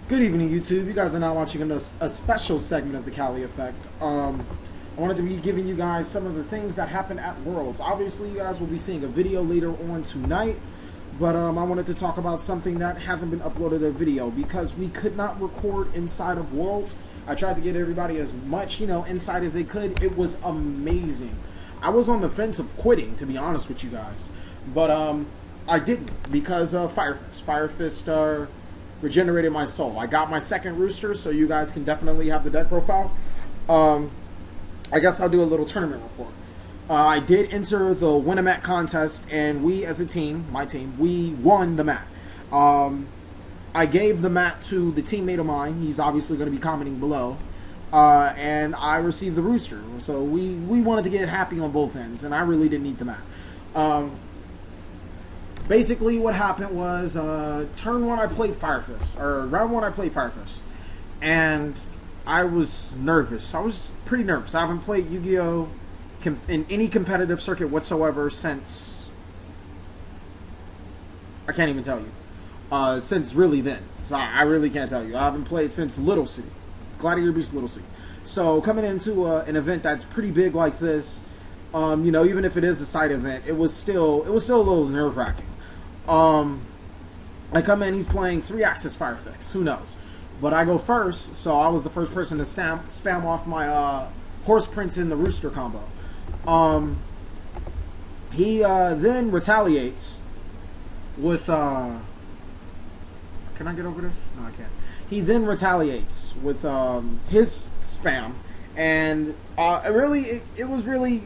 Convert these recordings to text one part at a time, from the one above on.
Good evening, YouTube. You guys are now watching a special segment of the Thecalieffect. I wanted to be giving you guys some of the things that happened at Worlds. Obviously, you guys will be seeing a video later on tonight, but I wanted to talk about something that hasn't been uploaded a video because we could not record inside of Worlds. I tried to get everybody as much, inside as they could. It was amazing. I was on the fence of quitting, to be honest with you guys, but I didn't because Firefist regenerated my soul. I got my second rooster, so you guys can definitely have the deck profile. I guess I'll do a little tournament report. I did enter the Win-A-Mat contest, and we as a team, my team, we won the mat. I gave the mat to the teammate of mine. He's obviously going to be commenting below. And I received the rooster. So we wanted to get happy on both ends, and I really didn't need the mat. Basically, what happened was, turn one I played Firefist, or round one I played Firefist, and I was nervous. I was pretty nervous. I haven't played Yu-Gi-Oh! In any competitive circuit whatsoever since, I can't even tell you, since really then. So I really can't tell you. I haven't played since Little City, Gladiator Beast Little City. So coming into an event that's pretty big like this, even if it is a side event, it was still a little nerve-wracking. I come in, he's playing 3-axis Firefix. Who knows? But I go first, so I was the first person to spam off my Horse Prince in the Rooster combo. He then retaliates with can I get over this? No, I can't. He then retaliates with his spam, and it was really.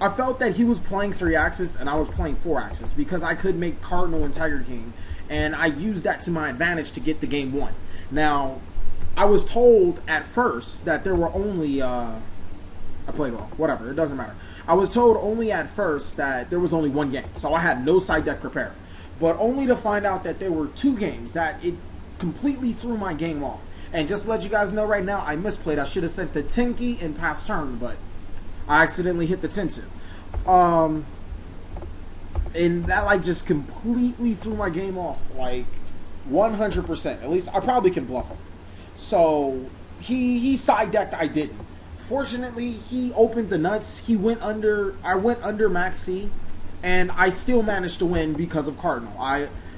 I felt that he was playing 3-axis and I was playing 4-axis because I could make Cardinal and Tiger King, and I used that to my advantage to get the game won. Now, I was told at first that there were only I played wrong. Whatever, it doesn't matter. I was told only at first that there was only one game, so I had no side deck prepared. But only to find out that there were 2 games that it completely threw my game off. And just to let you guys know right now, I misplayed. I should have sent the Tenki in past turn, but I accidentally hit the Tensu. And that just completely threw my game off, 100%. At least I probably can bluff him. So he side decked, I didn't. Fortunately, he opened the nuts. I went under Max C, and I still managed to win because of Cardinal.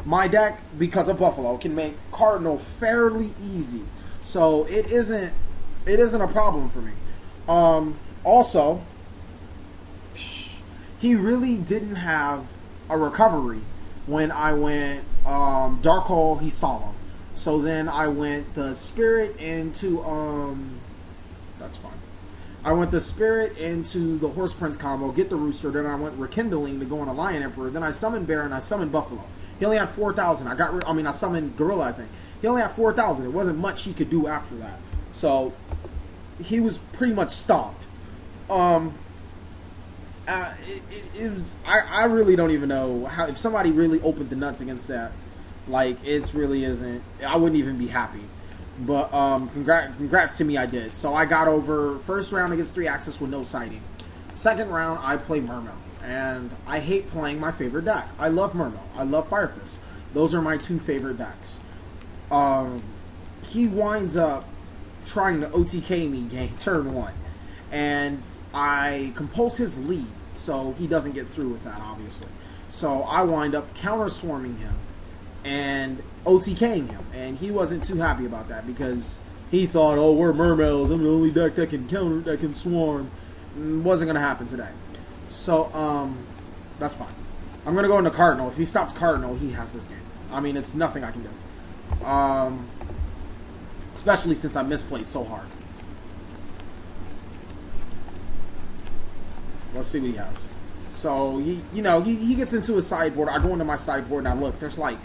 My deck, because of Buffalo, can make Cardinal fairly easy. So it isn't a problem for me. Also, he really didn't have a recovery when I went Dark Hole, he saw him. So then I went the Spirit into, that's fine. I went the Spirit into the Horse Prince combo, get the Rooster, then I went Rekindling to go on a Lion Emperor, then I summoned Bear and I summoned Buffalo. He only had 4,000. I summoned Gorilla, I think. He only had 4,000. It wasn't much he could do after that. So he was pretty much stomped. I really don't even know how, if somebody really opened the nuts against that, it really isn't, I wouldn't even be happy. But congrats to me, I did. So I got over first round against 3-axis with no sighting. Second round I played Mermail, and I hate playing my favorite deck. I love Mermail, I love Firefist. Those are my 2 favorite decks. He winds up trying to OTK me turn 1, and I compulse his lead, so he doesn't get through with that, obviously. So I wind up counter-swarming him and OTKing him, and he wasn't too happy about that because he thought, oh, we're Mermails, I'm the only deck that can counter, that can swarm. Wasn't going to happen today. So, that's fine. I'm going to go into Cardinal. If he stops Cardinal, he has this game. I mean, it's nothing I can do. Especially since I misplayed so hard. Let's see what he has. So, he gets into his sideboard. I go into my sideboard and I look. There's I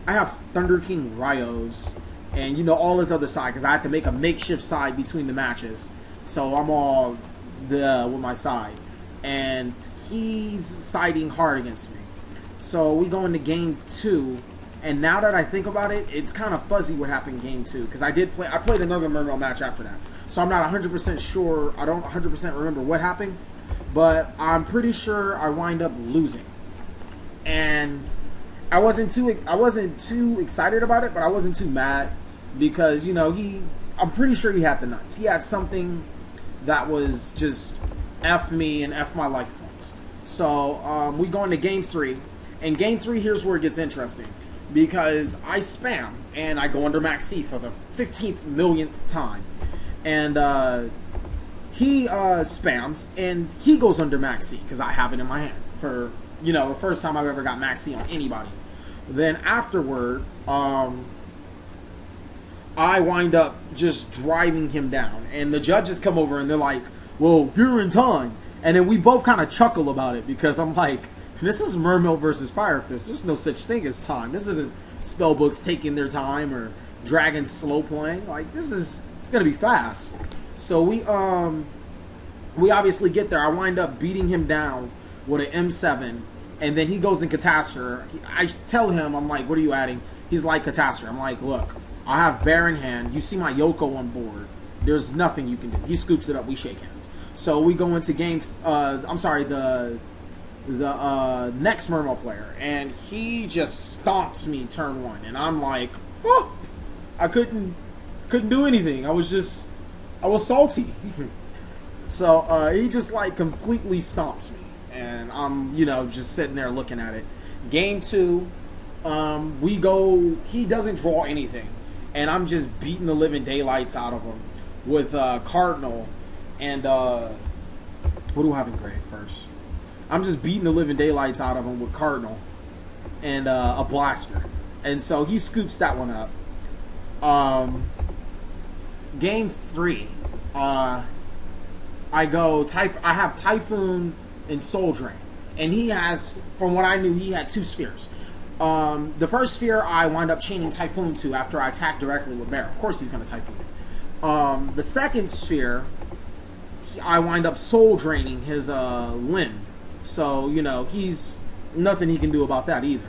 have Thunder King Ryos and, all his other side because I had to make a makeshift side between the matches. So I'm all with my side. And he's siding hard against me. So we go into game 2. And now that I think about it, it's kind of fuzzy what happened in game 2. Because I played another Mermail match after that. So I'm not 100% sure. I don't 100% remember what happened. But I'm pretty sure I wind up losing. And I wasn't too excited about it, but I wasn't too mad. because, you know, I'm pretty sure he had the nuts. He had something that was just F me and F my life points. So we go into game 3. And game 3, here's where it gets interesting. Because I spam and I go under max C for the 15th millionth time. And he spams and he goes under max C because I have it in my hand for, you know, the first time I've ever got max C on anybody. Then afterward, I wind up just driving him down. And the judges come over and they're like, well, you're in time. And then we both kind of chuckle about it because I'm like, this is Mermail versus Fire Fist. There's no such thing as time. This isn't Spellbooks taking their time or Dragons slow playing. Like, it's gonna be fast. So we obviously get there. I wind up beating him down with an M7, and then he goes in Catastrophe. I tell him, I'm like, what are you adding? He's like, Catastrophe. I'm like, look, I have Bear in hand. You see my Yoko on board. There's nothing you can do. He scoops it up. We shake hands. So we go into games. I'm sorry, the next Mermail player, and he just stomps me turn 1, and I'm like, oh, I couldn't do anything. I was salty. So he just like completely stomps me, and I'm, you know, just sitting there looking at it. Game 2, we go. He doesn't draw anything, and I'm just beating the living daylights out of him with Cardinal and what do I have in gray first? I'm just beating the living daylights out of him with Cardinal and a blaster. And so he scoops that one up. Game 3, I have Typhoon and Soul Drain. And he has, from what I knew, he had 2 spheres. The first sphere I wind up chaining Typhoon to after I attack directly with Bear. Of course he's going to Typhoon it. The second sphere, I wind up Soul Draining his limb. So, you know, he's nothing he can do about that either.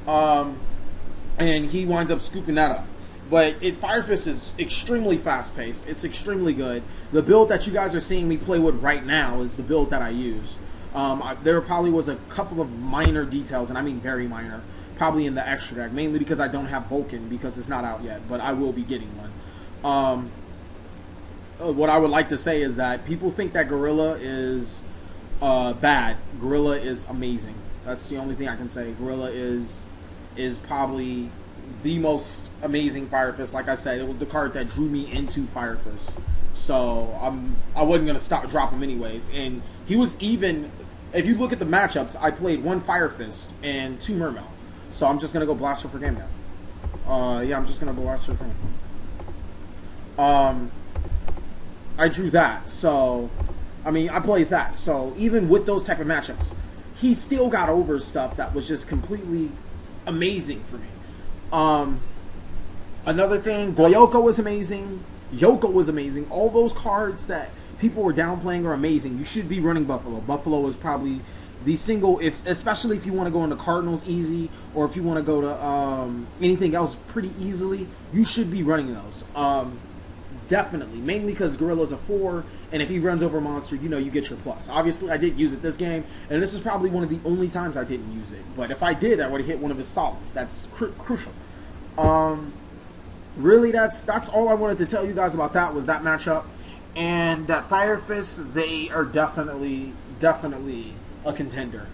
And he winds up scooping that up. But Fire Fist is extremely fast-paced. It's extremely good. The build that you guys are seeing me play with right now is the build that I use. There probably was a couple of minor details, and I mean very minor, probably in the extra deck, mainly because I don't have Vulcan because it's not out yet, but I will be getting one. What I would like to say is that people think that Gorilla is bad. Gorilla is amazing. That's the only thing I can say. Gorilla is probably the most amazing Fire Fist. Like I said, it was the card that drew me into Fire Fist. So I wasn't gonna drop him anyways. And he was even. If you look at the matchups, I played 1 Fire Fist and 2 Mermail. So I'm just gonna go Blaster for game now. Yeah, I'm just gonna Blaster for game. I drew that. So I mean, I played that. So even with those type of matchups, he still got over stuff that was just completely amazing for me. Another thing, Boyoko was amazing. Yoko was amazing. All those cards that people were downplaying are amazing. You should be running Buffalo. Buffalo is probably the single, especially if you want to go into Cardinals easy, or if you want to go to anything else pretty easily, you should be running those. Definitely. Mainly because Gorilla's a 4, and if he runs over a monster, you know, you get your plus. Obviously, I did use it this game, and this is probably one of the only times I didn't use it. But if I did, I would have hit one of his solemns. That's crucial. Really, that's all I wanted to tell you guys about that was that matchup. And that Fire Fist, they are definitely a contender.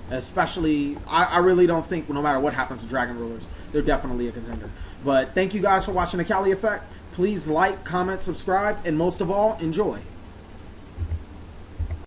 Especially, I really don't think, no matter what happens to Dragon Rulers, they're definitely a contender. But thank you guys for watching Thecalieffect. Please like, comment, subscribe, and most of all, enjoy.